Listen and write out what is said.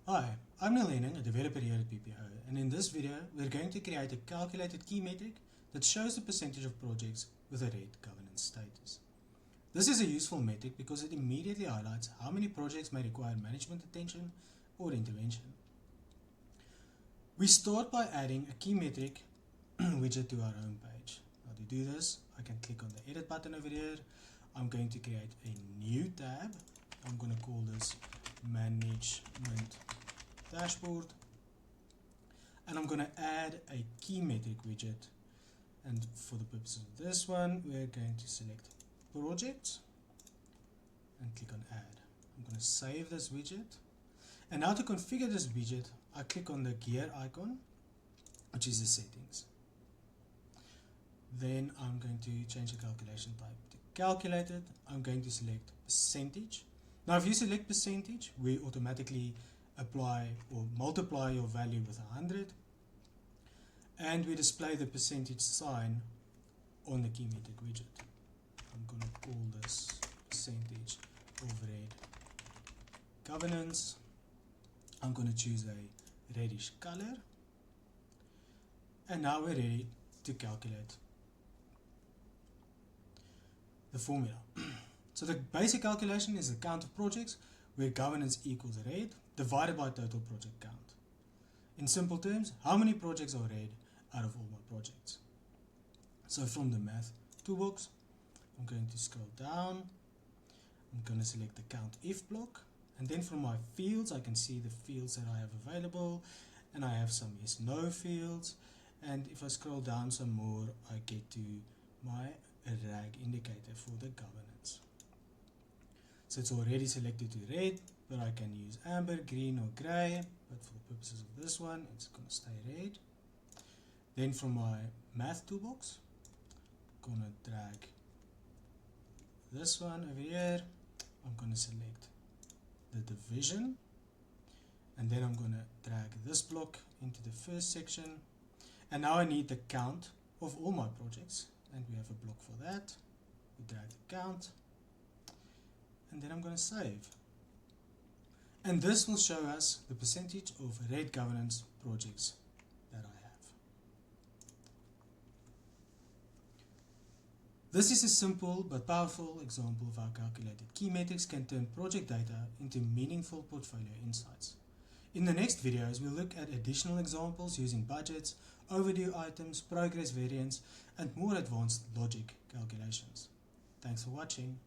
Hi, I'm Neil Henning, a developer here at PPO, and in this video we're going to create a calculated key metric that shows the percentage of projects with a red governance status. This is a useful metric because it immediately highlights how many projects may require management attention or intervention. We start by adding a key metric widget to our home page. Now to do this, I can click on the edit button over here. I'm going to create a new tab. I'm going to call this management dashboard, and I'm going to add a key metric widget, and for the purposes of this one we're going to select projects and click on add. I'm going to save this widget, and now to configure this widget I click on the gear icon, which is the settings. Then I'm going to change the calculation type to calculated. I'm going to select percentage. Now if you select percentage, we automatically apply or multiply your value with 100, and we display the percentage sign on the key metric widget. I'm going to call this percentage overhead governance. I'm going to choose a reddish color, and now we're ready to calculate the formula. So the basic calculation is the count of projects where governance equals red divided by total project count. In simple terms, how many projects are red out of all my projects? So from the math toolbox, I'm going to scroll down. I'm going to select the count if block, and then from my fields I can see the fields that I have available, and I have some yes no fields, and if I scroll down some more I get to my RAG indicator for the governance. So it's already selected to red, but I can use amber, green or grey, but for the purposes of this one it's going to stay red. Then from my math toolbox, I'm going to drag this one over here. I'm going to select the division, and then I'm going to drag this block into the first section, and now I need the count of all my projects, and we have a block for that. We drag the count, and then I'm going to save, and this will show us the percentage of red governance projects that I have. This is a simple but powerful example of how calculated key metrics can turn project data into meaningful portfolio insights. In the next videos, we'll look at additional examples using budgets, overdue items, progress variance, and more advanced logic calculations. Thanks for watching.